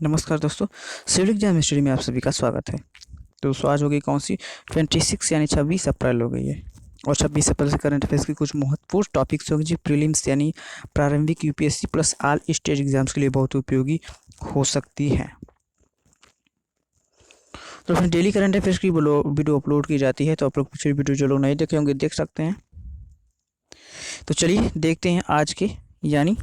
नमस्कार दोस्तों, civil exam history में आप सभी का स्वागत है। दोस्तों आज हो गई कौन सी 26 यानी 26 अप्रैल हो गई है और 26 अप्रैल से करंट अफेयर्स की कुछ महत्वपूर्ण टॉपिक्स होंगे जो प्रीलिम्स यानी प्रारंभिक UPSC plus all stage exams के लिए बहुत उपयोगी हो सकती है। तो फिर डेली करंट अफेयर्स की वीडियो अपलोड की जाती है, तो आप लोग पिछली वीडियो जो लोग नहीं देखे होंगे देख सकते हैं। तो चलिए देखते हैं आज के यानी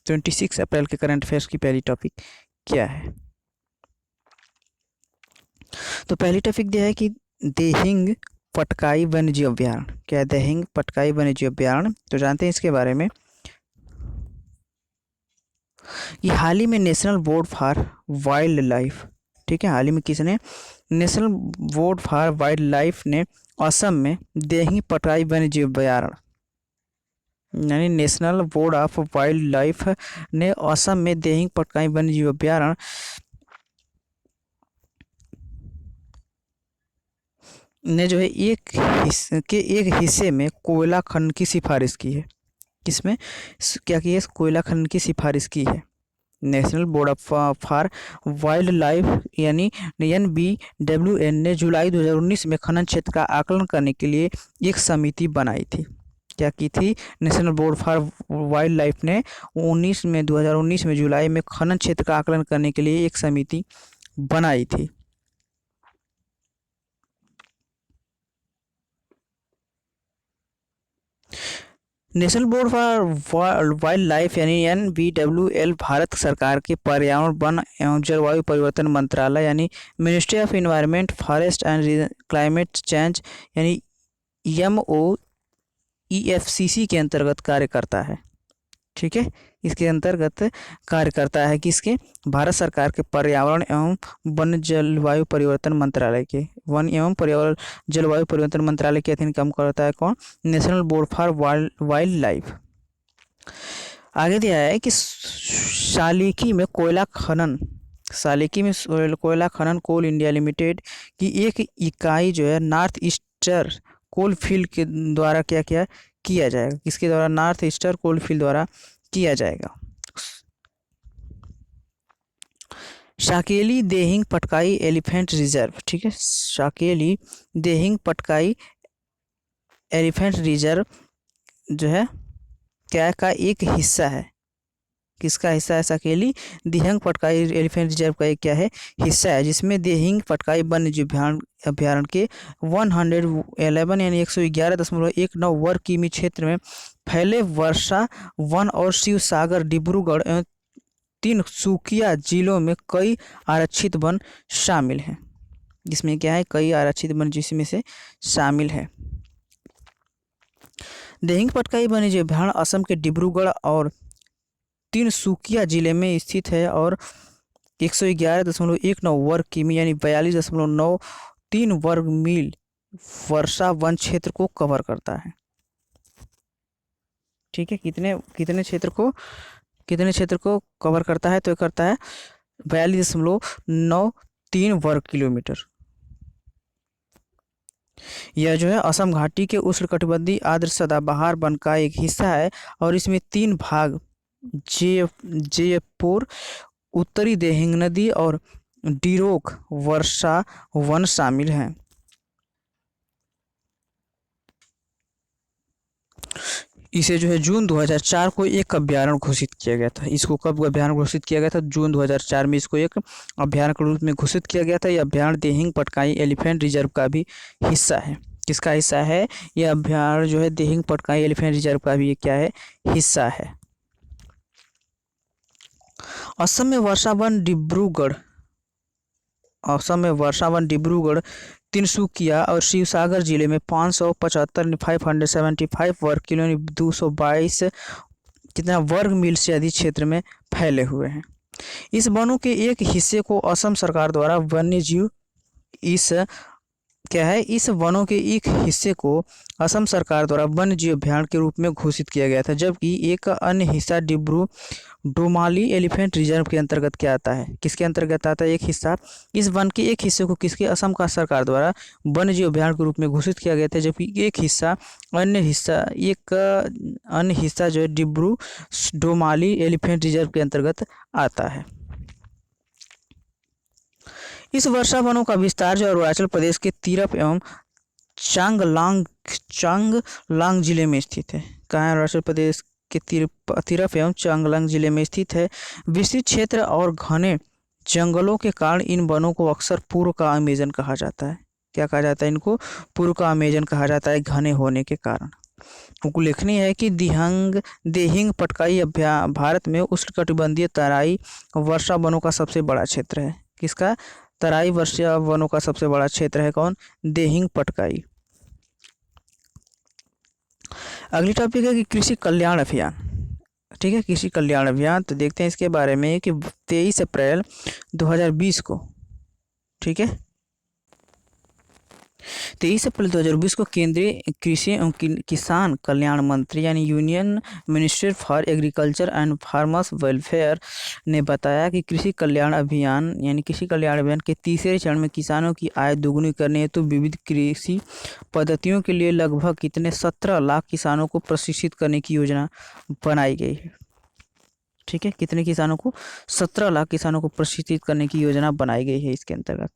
26 अप्रैल के करंट अफेयर्स की पहली टॉपिक क्या है। तो पहली टॉपिक दिया है कि देहिंग पटकाई वन्यजीव अभ्यारण्य। क्या है देहिंग पटकाई वन्यजीव अभ्यारण्य? तो जानते हैं इसके बारे में कि हाल ही में national board for wild life, ठीक है, हाल ही में किसने, national board for wild life ने असम में देहिंग पटकाई वन्यजीव अभ्यारण्य यानी national board of wild life ने असम में देहिंग पटकाई वन्यजीव अभ्यारण्य ने जो है एक हिस्से में कोयला खनन की सिफारिश की है। किसमें क्या की है? कोयला खनन की सिफारिश की है। National board of for wild life यानी NBWN ने जुलाई 2019 में खनन क्षेत्र का आकलन करने के लिए एक समिति बनाई थी। क्या की थी? National board for wild life ने 2019 में जुलाई में खनन क्षेत्र का आकलन करने के लिए एक समिति बनाई थी। National board for wild life यानी NBWL भारत सरकार के पर्यावरण, वन एवं जलवायु परिवर्तन मंत्रालय यानी ministry of environment, forest and climate change यानी MOEFCC के अंतर्गत कार्य करता है। ठीक है, इसके अंतर्गत कार्य करता है कि इसके भारत सरकार के पर्यावरण एवं वन जलवायु परिवर्तन मंत्रालय के वन एवं पर्यावरण जलवायु परिवर्तन मंत्रालय के अधीन काम करता है कौन? National board for wild life. आगे दिया है कि सालिकी में कोयला खनन कोल इंडिया लिमिटेड की एक इकाई जो है नॉर्थ ईस्टर्न कोल फील्ड के द्वारा क्या किया जाएगा? किसके द्वारा? नॉर्थ ईस्टर्न कोल फील्ड द्वारा किया जाएगा। शाकेली देहिंग पटकाई एलिफेंट रिजर्व, ठीक है, शाकेली देहिंग पटकाई एलिफेंट रिजर्व जो है क्या का एक हिस्सा है। किसका हिस्सा है? शाकेली देहिंग पटकाई एलिफेंट रिजर्व का एक क्या है? हिस्सा है, जिसमें देहिंग पटकाई वन्यजीव अभ्यारण्य के 111 यानी 111.19 वर्ग किमी क्षेत्र में फैले वर्षा वन और शिव सागर, डिब्रूगढ़ एवं तिनसुकिया जिलों में कई आरक्षित वन शामिल हैं। जिसमें क्या है? कई आरक्षित वन जिसमें से शामिल है। देहिंग पटकाई वन्यजीव अभ्यारण्य असम के डिब्रूगढ़ और तिनसुकिया जिले में स्थित है और 111.19 वर्ग किमी यानी 42.93 वर्ग मील वर्षा वन क्षेत्र को कवर करता है। ठीक है, कितने क्षेत्र को कवर करता है? तो करता है 42.93 वर्ग किलोमीटर। यह जो है असम घाटी के उष्णकटिबंधीय आर्द्र सदाबहार वन का एक हिस्सा है और इसमें 3 भाग जयपुर, उत्तरी देहिंग नदी और डिरोक वर्षा वन शामिल हैं। इसे जो है जून 2004 को एक अभ्यारण्य घोषित किया गया था। इसको कब अभ्यारण्य घोषित किया गया था? जून 2004 में इसको एक अभ्यारण्य के रूप में घोषित किया गया था। यह अभ्यारण्य देहिंग पटकाई एलिफेंट रिजर्व का भी हिस्सा है। किसका हिस्सा है? यह अभ्यारण्य जो है देहिंग पटकाई एलिफेंट रिजर्व का भी क्या है? हिस्सा है। असम में वर्षा वन डिब्रूगढ़, तिनसुकिया और शिवसागर जिले में 575 वर्ग किलोमीटर 222 कितना वर्ग मील से अधिक क्षेत्र में फैले हुए हैं। इस वनों के एक हिस्से को असम सरकार द्वारा इस वनों के एक हिस्से को असम सरकार द्वारा वन्यजीव अभ्यारण्य के रूप में घोषित किया गया था, जबकि एक अन्य हिस्सा डिब्रू डोमाली एलिफेंट रिजर्व के अंतर्गत क्या आता है? किसके अंतर्गत आता है? एक हिस्सा, इस वन के एक हिस्से को किसके? असम का सरकार द्वारा वन्यजीव अभ्यारण्य के रूप में घोषित किया गया था, जबकि एक अन्य हिस्सा जो है डिब्रू डोमाली एलिफेंट रिजर्व के अंतर्गत आता है। इस वर्षा वनों का विस्तार जो अरुणाचल प्रदेश के तिरप एवं चांगलांग जिले में स्थित है। कहाँ है? अरुणाचल प्रदेश के तिरप एवं चांगलांग जिले में स्थित है। विस्तृत क्षेत्र और घने जंगलों के कारण इन वनों को अक्सर पूर्व का अमेजन कहा जाता है। क्या कहा जाता है इनको? पूर्व का अमेजन कहा जाता है, घने होने के कारण। उल्लेखनीय है कि देहिंग पटकाई भारत में उष्णकटिबंधीय तराई वर्षा वनों का सबसे बड़ा क्षेत्र है। किसका? तराई वर्षा वनों का सबसे बड़ा क्षेत्र है। कौन? देहिंग पटकाई। अगली टॉपिक है कि कृषि कल्याण अभियान। ठीक है, कृषि कल्याण अभियान। तो देखते हैं इसके बारे में कि 23 अप्रैल 2020 को, ठीक है, 23 अप्रैल 2020 को केंद्रीय कृषि एवं किसान कल्याण मंत्री यानी union minister for agriculture and farmers welfare ने बताया कि कृषि कल्याण अभियान यानी कृषि कल्याण अभियान के तीसरे चरण में किसानों की आय दोगुनी करने हेतु विविध कृषि पद्धतियों के लिए लगभग कितने 17 लाख किसानों को प्रशिक्षित करने की योजना बनाई गई है। ठीक है, कितने किसानों को? 17 लाख किसानों को प्रशिक्षित करने की योजना बनाई गई है इसके अंतर्गत।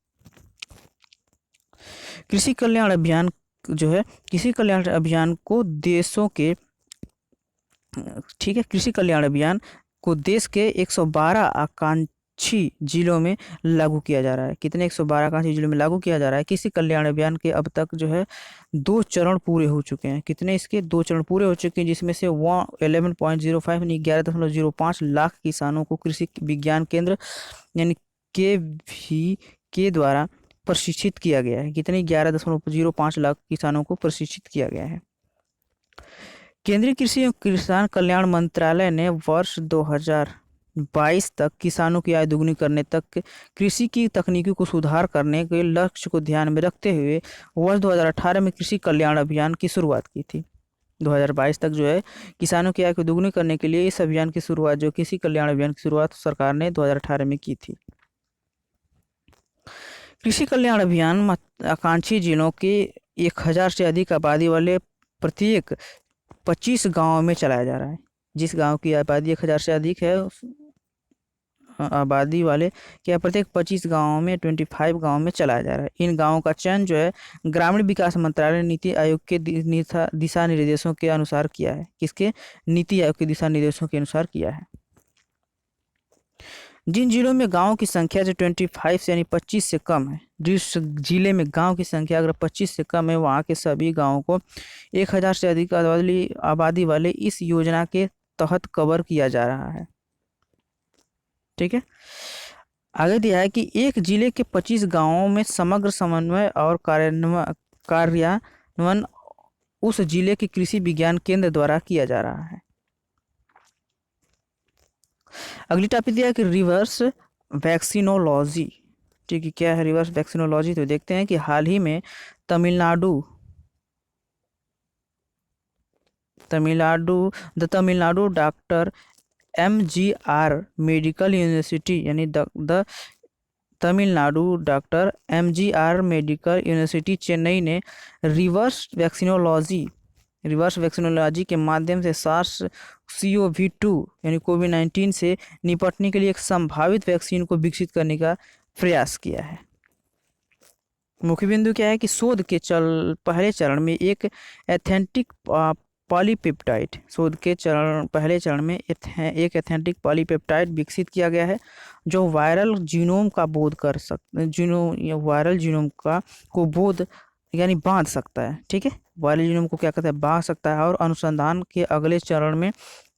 कृषि कल्याण अभियान जो है, कृषि कल्याण अभियान को देशों के, ठीक है, कृषि कल्याण अभियान को देश के 112 आकांक्षी जिलों में लागू किया जा रहा है। कितने? 112 आकांक्षी जिलों में लागू किया जा रहा है। कृषि कल्याण अभियान के अब तक जो है 2 चरण पूरे हो चुके हैं। कितने? इसके 2 चरण पूरे हो चुके हैं, जिसमें से 11.05 यानी 11.05 लाख किसानों को कृषि विज्ञान केंद्र यानी के द्वारा प्रशिक्षित किया गया है। कितने? 11.05 लाख किसानों को प्रशिक्षित किया गया है। केंद्रीय कृषि एवं किसान कल्याण मंत्रालय ने वर्ष 2022 तक किसानों की आय दोगुनी करने तक कृषि की तकनीकों को सुधार करने के लक्ष्य को ध्यान में रखते हुए वर्ष 2018 में कृषि कल्याण अभियान की शुरुआत की थी। 2022 तक जो है किसानों की आय को दोगुनी करने के लिए इस अभियान की शुरुआत, जो कृषि कल्याण अभियान की शुरुआत सरकार ने 2018 में की थी। कृषि कल्याण अभियान आकांक्षी जिलों के 1000 से अधिक आबादी वाले प्रत्येक 25 गाँव में चलाया जा रहा है। जिस गांव की आबादी 1000 से अधिक है आबादी वाले क्या प्रत्येक 25 गाँवों में 25 गाँव में चलाया जा रहा है। इन गाँवों का चयन जो है ग्रामीण विकास मंत्रालय ने नीति आयोग के दिशा निर्देशों के अनुसार किया है। किसके? नीति आयोग के दिशा निर्देशों के अनुसार किया है। जिन जिलों में गाँव की संख्या जो 25 से यानी 25 से कम है, जिस जिले में गांव की संख्या अगर 25 से कम है, वहाँ के सभी गाँवों को 1000 से अधिक आबादी वाले इस योजना के तहत कवर किया जा रहा है। ठीक है, आगे दिया है कि एक जिले के 25 गाँवों में समग्र समन्वय और कार्यान्वयन उस जिले के कृषि विज्ञान केंद्र द्वारा किया जा रहा है। अगली टॉपिक दिया है कि रिवर्स वैक्सीनोलॉजी। ठीक है, क्या है रिवर्स वैक्सीनोलॉजी? तो देखते हैं कि हाल ही में Tamil Nadu doctor MGR medical university यानी the Tamil Nadu doctor MGR medical university Chennai ने रिवर्स वैक्सीनोलॉजी के माध्यम से SARS-CoV-2 यानी कोविड-19 से निपटने के लिए एक संभावित वैक्सीन को विकसित करने का प्रयास किया है। मुख्य बिंदु क्या है कि शोध के पहले चरण में एक एथेंटिक पॉलीपेप्टाइड पहले चरण में एक एथेंटिक पॉलीपेप्टाइड विकसित किया गया है जो वायरल जीनोम का वायरल जीनोम को बोध यानी बांध सकता है। ठीक है, वायरल जीनोम को क्या कहता है? बांध सकता है और अनुसंधान के अगले चरण में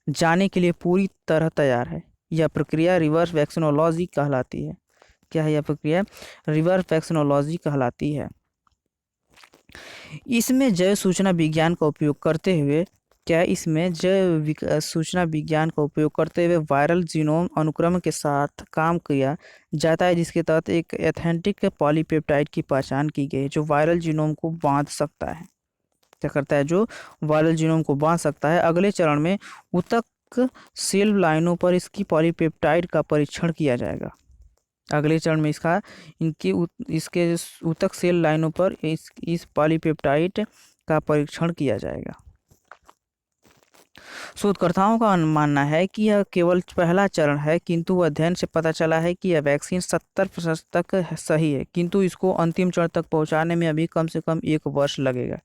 जाने के लिए पूरी तरह तैयार है। यह प्रक्रिया रिवर्स वैक्सीनोलॉजी कहलाती है। क्या है यह प्रक्रिया? रिवर्स वैक्सीनोलॉजी कहलाती है। इसमें जैव सूचना विज्ञान का उपयोग करते हुए वायरल जीनोम अनुक्रम के साथ काम किया जाता है, जिसके तहत एक एथेंटिक पॉलीपेप्टाइड की पहचान की गई जो वायरल जीनोम को बांध सकता है। क्या करता है? जो वायरल जीनोम को बांध सकता है। अगले चरण में ऊतक सेल लाइनों पर इसकी पॉलीपेप्टाइड का परीक्षण किया जाएगा। अगले चरण में इसके ऊतक सेल लाइनों पर इस पॉलीपेप्टाइड का परीक्षण किया जाएगा। शोधकर्ताओं का मानना है कि यह केवल पहला चरण है, किंतु अध्ययन से पता चला है कि यह वैक्सीन 70% तक सही है, किंतु इसको अंतिम चरण तक पहुंचाने में अभी कम से कम 1 वर्ष लगेगा।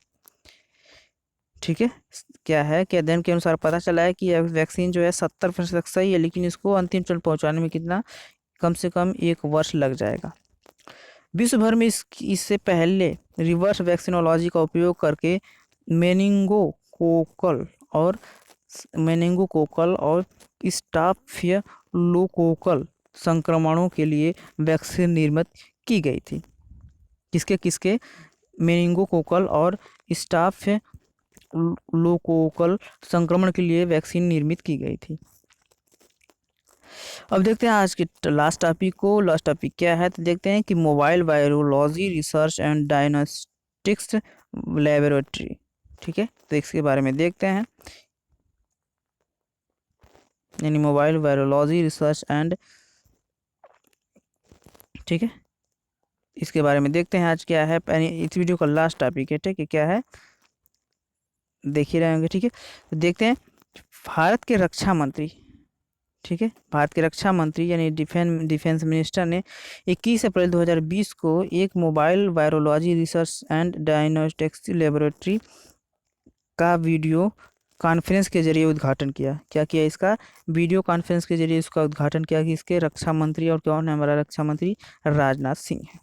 ठीक है, क्या है कि अध्ययन के अनुसार पता चला है कि यह वैक्सीन जो है 70% तक सही है, लेकिन इसको अंतिम चरण पहुंचाने में कितना, कम से कम 1 वर्ष लग जाएगा। विश्व भर में इससे पहले रिवर्स वैक्सीनोलॉजी का उपयोग करके मेनिंगोकोकल और स्टाफिलोकोकल संक्रमणों के लिए वैक्सीन निर्मित की गई थी। किसके किसके? मेनिंगोकोकल और स्टाफिलोकोकल संक्रमण के लिए वैक्सीन निर्मित की गई थी। अब देखते हैं आज के लास्ट टॉपिक को। लास्ट टॉपिक क्या है तो देखते हैं कि mobile virology research and diagnostics laboratory. ठीक है, तो इसके बारे में देखते हैं, यानी मोबाइल वायरोलॉजी रिसर्च एंड, ठीक है, इसके बारे में देखते हैं आज क्या है। इस वीडियो का लास्ट टॉपिक है, ठीक है, क्या है देख ही रहे होंगे। ठीक है, तो देखते हैं भारत के रक्षा मंत्री, ठीक है, भारत के रक्षा मंत्री यानी डिफेंस मिनिस्टर ने 21 अप्रैल 2020 को एक mobile virology research and diagnostics laboratory का वीडियो कॉन्फ्रेंस के जरिए उद्घाटन किया। क्या किया? इसका वीडियो कॉन्फ्रेंस के जरिए इसका उद्घाटन किया कि इसके रक्षा मंत्री, और कौन है हमारा रक्षा मंत्री? राजनाथ सिंह है।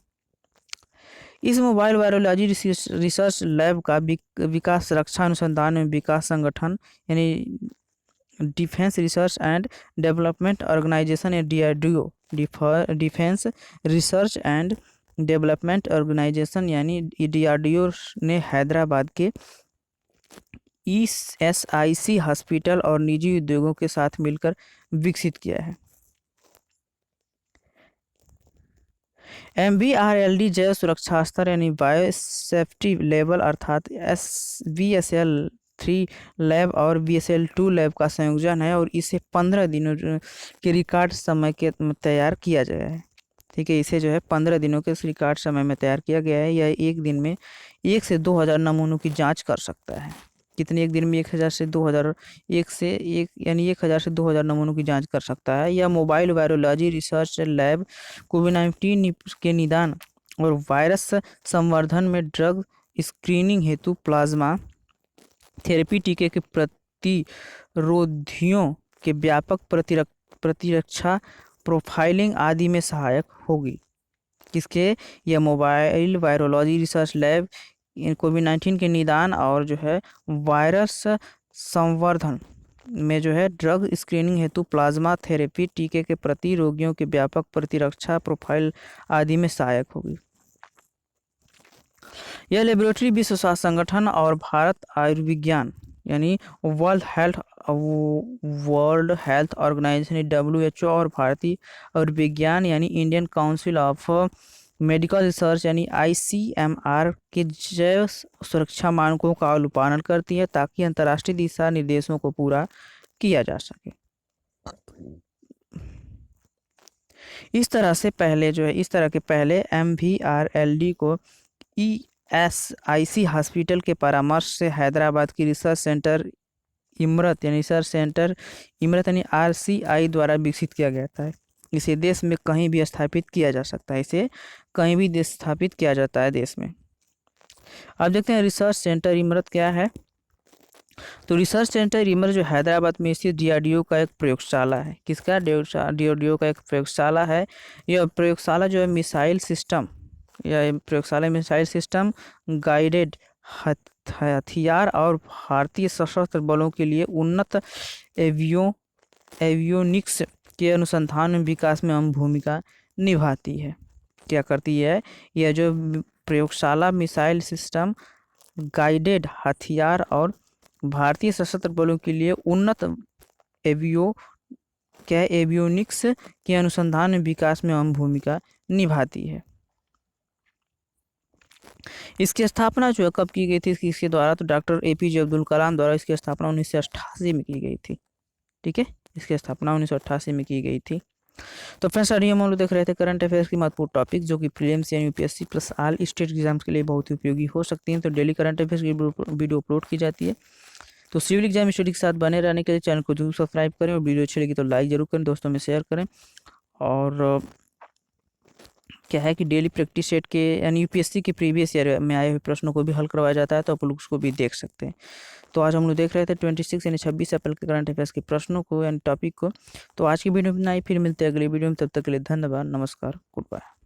इस मोबाइल वायरोलॉजी रिसर्च लैब का विकास रक्षा अनुसंधान एवं विकास संगठन यानी defence research and development organisation या DRDO, defence research and development organisation यानी DRDO ने हैदराबाद के ESIC हॉस्पिटल और निजी उद्योगों के साथ मिलकर विकसित किया है। MBRLD जैव सुरक्षा स्तर यानी बायो सेफ्टी लेवल अर्थात BSL-3 लैब और BSL-2 लैब का संयोजन है और इसे 15 दिनों के रिकॉर्ड समय के तैयार किया गया है। ठीक है, इसे जो है 15 दिनों के रिकॉर्ड समय में तैयार किया गया है। यह एक दिन में 1 से 2000 नमूनों की जांच कर सकता है। कितने? एक दिन में 1000 से 2000, 1000 से 2000 नमूनों की जांच कर सकता है। यह मोबाइल वायरोलॉजी रिसर्च लैब कोविड-19 के निदान और वायरस संवर्धन में ड्रग स्क्रीनिंग हेतु प्लाज्मा थेरेपी, टीके के प्रतिरोधियों के व्यापक प्रतिरक्षा प्रोफाइलिंग आदि में सहायक होगी। किसके? यह मोबाइल वायरोलॉजी रिसर्च लैब कोविड-19 के निदान और जो है वायरस संवर्धन में जो है ड्रग स्क्रीनिंग हेतु प्लाज्मा थेरेपी, टीके के प्रति रोगियों के व्यापक प्रतिरक्षा प्रोफाइल आदि में सहायक होगी। यह लेबोरेटरी विश्व स्वास्थ्य संगठन और भारत आयुर्विज्ञान यानी वर्ल्ड हेल्थ ऑर्गेनाइजेशन WHO और भारतीय आयुर्विज्ञान यानी Indian council of medical research यानी ICMR के जैव सुरक्षा मानकों का अनुपालन करती है ताकि अंतर्राष्ट्रीय दिशा निर्देशों को पूरा किया जा सके। इस तरह के पहले MBRLD को ESIC हॉस्पिटल के परामर्श से हैदराबाद की रिसर्च सेंटर इमरत यानी RCI द्वारा विकसित किया गया था। इसे देश में कहीं भी स्थापित किया जा सकता है, इसे कहीं भी स्थापित किया जाता है देश में। अब देखते हैं रिसर्च सेंटर इमरत क्या है। तो रिसर्च सेंटर इमरत जो हैदराबाद में स्थित DRDO का एक प्रयोगशाला है। किसका? DRDO का एक प्रयोगशाला है। यह प्रयोगशाला जो है मिसाइल सिस्टम गाइडेड हथियार और भारतीय सशस्त्र बलों के लिए उन्नत एवियोनिक्स के अनुसंधान में विकास में अहम भूमिका निभाती है। क्या करती है? यह जो प्रयोगशाला मिसाइल सिस्टम गाइडेड हथियार और भारतीय सशस्त्र बलों के लिए उन्नत एवियोनिक्स के अनुसंधान में विकास में अहम भूमिका निभाती है। इसकी स्थापना जो है कब की गई थी इसके द्वारा? तो डॉक्टर APJ अब्दुल कलाम द्वारा इसकी स्थापना 1988 में की गई थी। ठीक है, इसकी स्थापना 1988 में की गई थी। तो फ्रेंड्स, हम लोग देख रहे थे करंट अफेयर्स की महत्वपूर्ण टॉपिक जो कि प्रीलिम्स या UPSC plus all state exams के लिए बहुत ही उपयोगी हो सकती हैं। तो डेली करंट अफेयर्स की वीडियो अपलोड की जाती है। तो सिविल एग्जाम स्टडी के साथ बने रहने के लिए चैनल को जरूर सब्सक्राइब करें, और वीडियो अच्छी लगी तो लाइक जरूर करें, दोस्तों में शेयर करें। और क्या है कि डेली प्रैक्टिस सेट के यानी यूपीएससी के प्रीवियस ईयर में आए हुए प्रश्नों को भी हल करवाया जाता है, तो आप लोग उसको भी देख सकते हैं। तो आज हम लोग देख रहे थे 26 यानी 26 अप्रैल के करंट अफेयर्स के प्रश्नों को यानी टॉपिक को। तो आज की वीडियो में इतना ही, फिर मिलते हैं अगली वीडियो में, तब तक के लिए धन्यवाद, नमस्कार, गुड बाय।